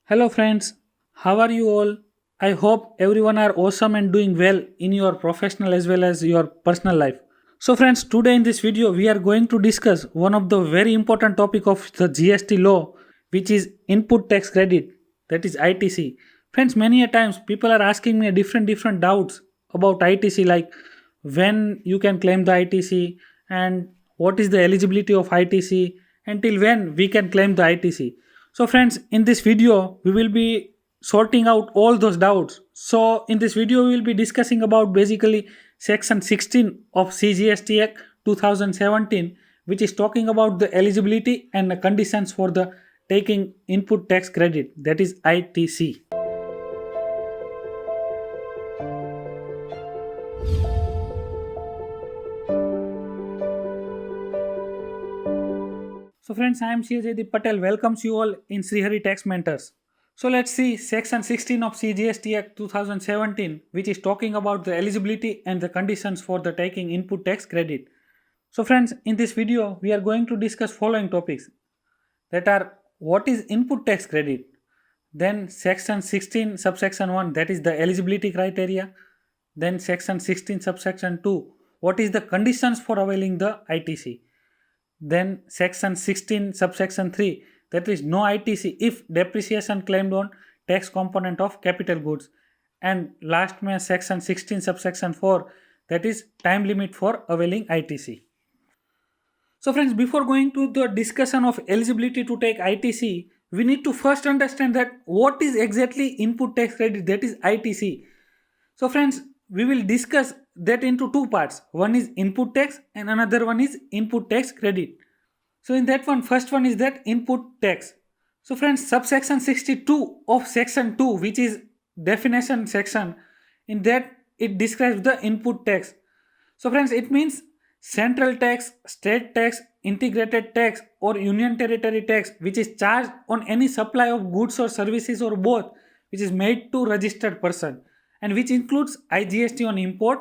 Hello friends, how are you all? I hope everyone are awesome and doing well in your professional as well as your personal life. So friends, today in this video we are going to discuss one of the very important topic of the GST law, which is input tax credit, that is ITC. Friends, many a times people are asking me different doubts about ITC, like when you can claim the ITC and what is the eligibility of ITC, until when we can claim the ITC. So friends, in this video we will be sorting out all those doubts. So in this video we will be discussing about basically section 16 of CGST Act 2017, which is talking about the eligibility and the conditions for the taking input tax credit, that is ITC. So friends, I am Shijaydeep Patel, welcomes you all in Srihari Tax Mentors. So let's see section 16 of CGST Act 2017, which is talking about the eligibility and the conditions for the taking input tax credit. So friends, in this video we are going to discuss following topics, that are what is input tax credit, then section 16 subsection 1, that is the eligibility criteria, then section 16 subsection 2, what is the conditions for availing the ITC, then section 16 subsection 3, that is no ITC if depreciation claimed on tax component of capital goods, and last may section 16 subsection 4, that is time limit for availing ITC. So friends, before going to the discussion of eligibility to take ITC, we need to first understand that what is exactly input tax credit, that is ITC. So friends, we will discuss that into two parts. One is input tax and another one is input tax credit. So in that one, first one is that input tax. So friends, subsection 62 of section 2, which is definition section, in that it describes the input tax. So friends, it means central tax, state tax, integrated tax or union territory tax which is charged on any supply of goods or services or both, which is made to registered person, and which includes IGST on import,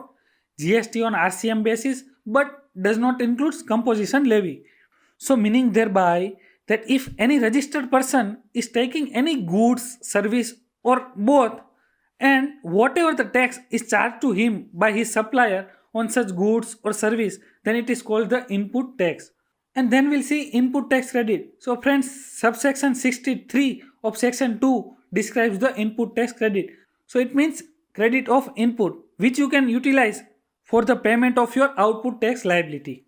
GST on RCM basis, but does not include composition levy. So meaning thereby that if any registered person is taking any goods, service or both, and whatever the tax is charged to him by his supplier on such goods or service, then it is called the input tax. And then we'll see input tax credit. So friends, subsection 63 of section 2 describes the input tax credit. So it means credit of input which you can utilize for the payment of your output tax liability.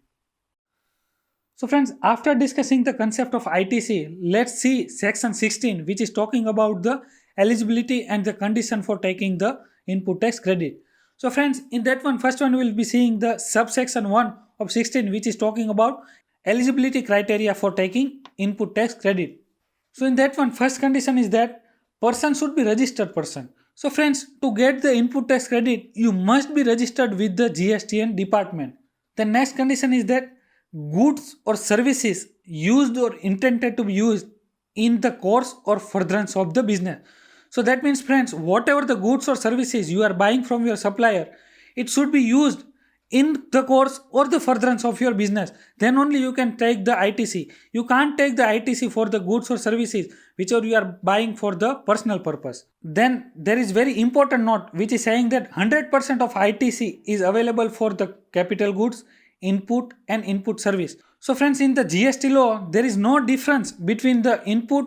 So friends, after discussing the concept of ITC, let's see section 16, which is talking about the eligibility and the condition for taking the input tax credit. So friends, in that one, first one we will be seeing the subsection 1 of 16, which is talking about eligibility criteria for taking input tax credit. So in that one, first condition is that person should be registered person. So friends, to get the input tax credit, you must be registered with the GSTN department. The next condition is that goods or services used or intended to be used in the course or furtherance of the business. So that means friends, whatever the goods or services you are buying from your supplier, it should be used in the course or the furtherance of your business. Then only you can take the ITC. You can't take the ITC for the goods or services which you are buying for the personal purpose. Then there is very important note which is saying that 100% of ITC is available for the capital goods, input and input service. So friends, in the GST law, there is no difference between the input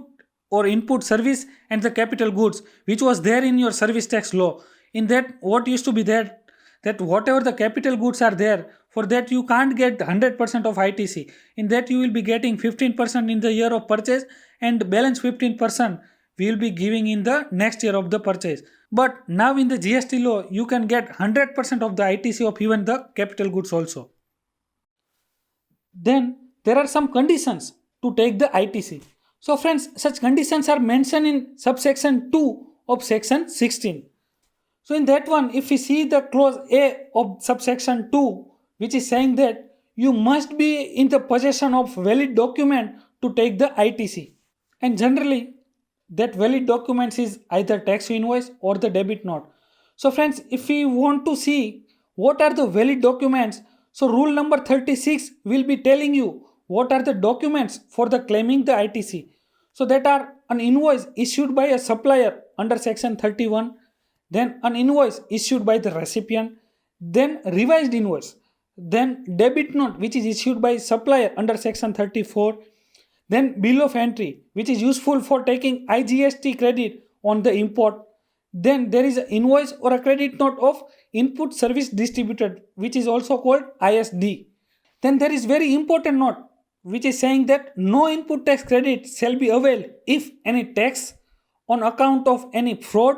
or input service and the capital goods, which was there in your service tax law. In that, what used to be there, that whatever the capital goods are there, for that you can't get 100% of ITC. In that you will be getting 15% in the year of purchase and balance 15% we will be giving in the next year of the purchase. But now in the GST law, you can get 100% of the ITC of even the capital goods also. Then there are some conditions to take the ITC. So friends, such conditions are mentioned in subsection 2 of section 16. So in that one, if we see the clause A of subsection 2, which is saying that you must be in the possession of valid document to take the ITC. And generally, that valid documents is either tax invoice or the debit note. So friends, if we want to see what are the valid documents, so rule number 36 will be telling you what are the documents for the claiming the ITC. So that are an invoice issued by a supplier under section 31, then an invoice issued by the recipient, then revised invoice, then debit note which is issued by supplier under section 34, then bill of entry which is useful for taking IGST credit on the import, then there is an invoice or a credit note of input service distributed which is also called ISD. Then there is very important note which is saying that no input tax credit shall be availed if any tax on account of any fraud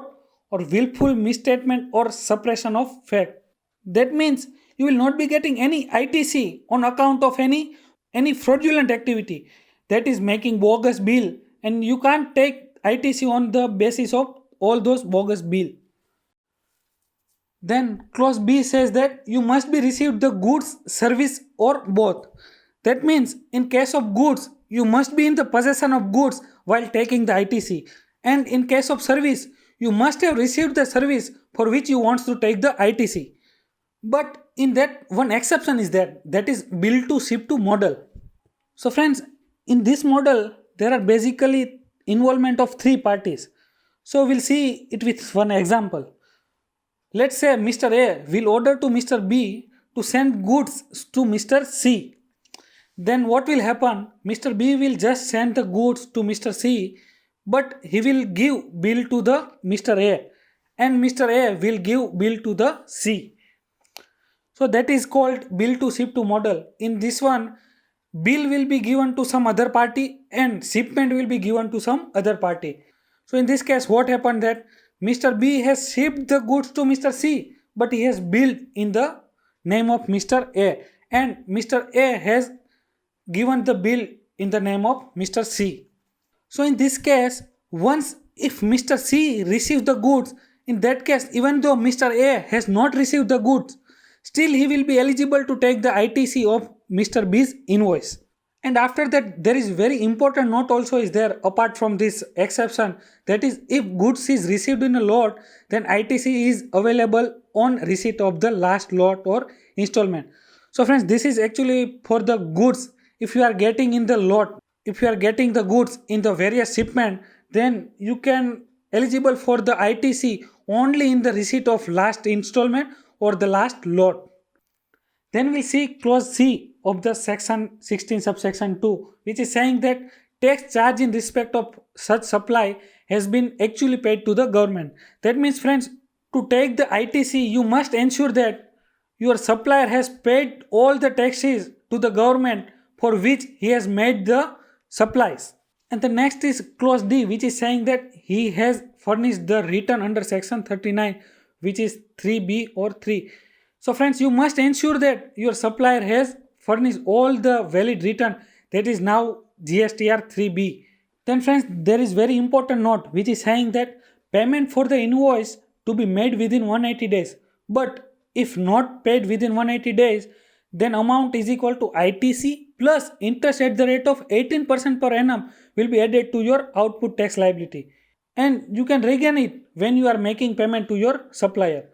or willful misstatement or suppression of fact. That means you will not be getting any ITC on account of any fraudulent activity, that is making bogus bill, and you can't take ITC on the basis of all those bogus bill. Then clause B says that you must be received the goods, service or both. That means in case of goods, you must be in the possession of goods while taking the ITC. And in case of service, you must have received the service for which you want to take the ITC. But in that, one exception is there, that is bill to ship to model. So friends, in this model, there are basically involvement of three parties. So we'll see it with one example. Let's say Mr. A will order to Mr. B to send goods to Mr. C. Then what will happen? Mr. B will just send the goods to Mr. C, but he will give bill to the Mr. A, and Mr. A will give bill to the C. So that is called bill to ship to model. In this one, bill will be given to some other party and shipment will be given to some other party. So in this case, what happened that Mr. B has shipped the goods to Mr. C, but he has billed in the name of Mr. A, and Mr. A has given the bill in the name of Mr. C. So in this case, once if Mr. C receives the goods, in that case, even though Mr. A has not received the goods, still he will be eligible to take the ITC of Mr. B's invoice. And after that, there is very important note also is there apart from this exception, that is if goods is received in a lot, then ITC is available on receipt of the last lot or installment. So friends, this is actually for the goods. If you are getting in the lot, if you are getting the goods in the various shipment, then you can eligible for the ITC only in the receipt of last installment or the last lot. Then we see clause C of the section 16 subsection 2, which is saying that tax charge in respect of such supply has been actually paid to the government. That means friends, to take the ITC, you must ensure that your supplier has paid all the taxes to the government for which he has made the supplies. And the next is clause D, which is saying that he has furnished the return under section 39, which is 3B or 3. So friends, you must ensure that your supplier has furnished all the valid return, that is now GSTR 3B. Then friends, there is very important note which is saying that payment for the invoice to be made within 180 days. But if not paid within 180 days, then amount is equal to ITC plus interest at the rate of 18% per annum will be added to your output tax liability. And you can regain it when you are making payment to your supplier.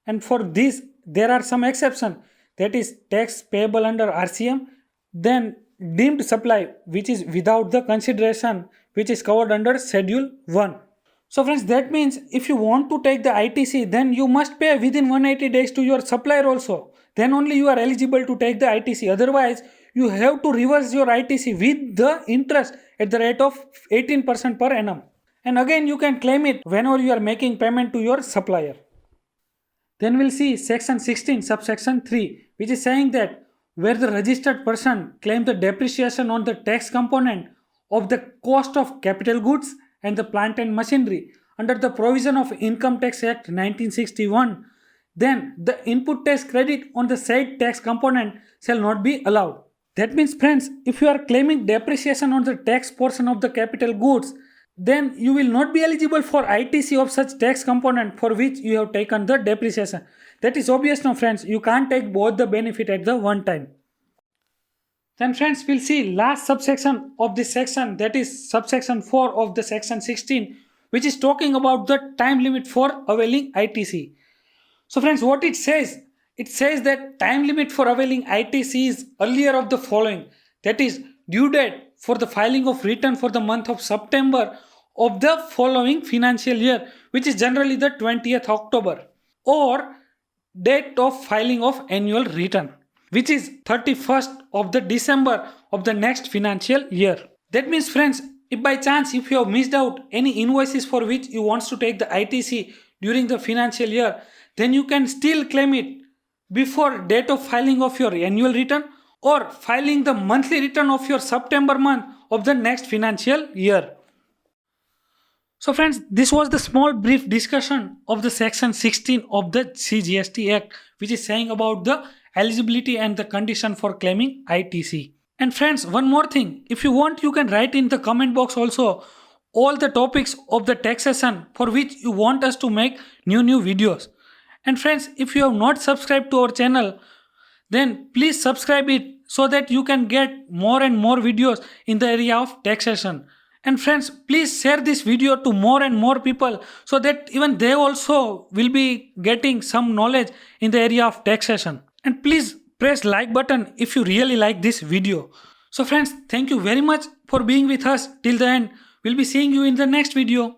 And for this, there are some exceptions, that is tax payable under RCM, then deemed supply which is without the consideration which is covered under Schedule 1. So friends, that means if you want to take the ITC, then you must pay within 180 days to your supplier also. Then only you are eligible to take the ITC. Otherwise, you have to reverse your ITC with the interest at the rate of 18% per annum. And again, you can claim it whenever you are making payment to your supplier. Then we'll see section 16 subsection 3, which is saying that where the registered person claims the depreciation on the tax component of the cost of capital goods and the plant and machinery under the provision of Income Tax Act 1961, then the input tax credit on the said tax component shall not be allowed. That means friends, if you are claiming depreciation on the tax portion of the capital goods, then you will not be eligible for ITC of such tax component for which you have taken the depreciation. That is obvious now friends, you can't take both the benefit at the one time. Then friends, we'll see last subsection of this section, that is subsection 4 of the section 16, which is talking about the time limit for availing ITC. So friends, what it says that time limit for availing ITC is earlier of the following, that is due date for the filing of return for the month of September of the following financial year, which is generally the 20th October, or date of filing of annual return, which is 31st of the December of the next financial year. That means friends, if by chance if you have missed out any invoices for which you want to take the ITC during the financial year, then you can still claim it before date of filing of your annual return or filing the monthly return of your September month of the next financial year. So friends, this was the small brief discussion of the section 16 of the CGST Act, which is saying about the eligibility and the condition for claiming ITC. And friends, one more thing, if you want, you can write in the comment box also all the topics of the taxation for which you want us to make new videos. And friends, if you have not subscribed to our channel, then please subscribe it so that you can get more and more videos in the area of taxation. And friends, please share this video to more and more people so that even they also will be getting some knowledge in the area of taxation. And please press like button if you really like this video. So friends, thank you very much for being with us till the end. We'll be seeing you in the next video.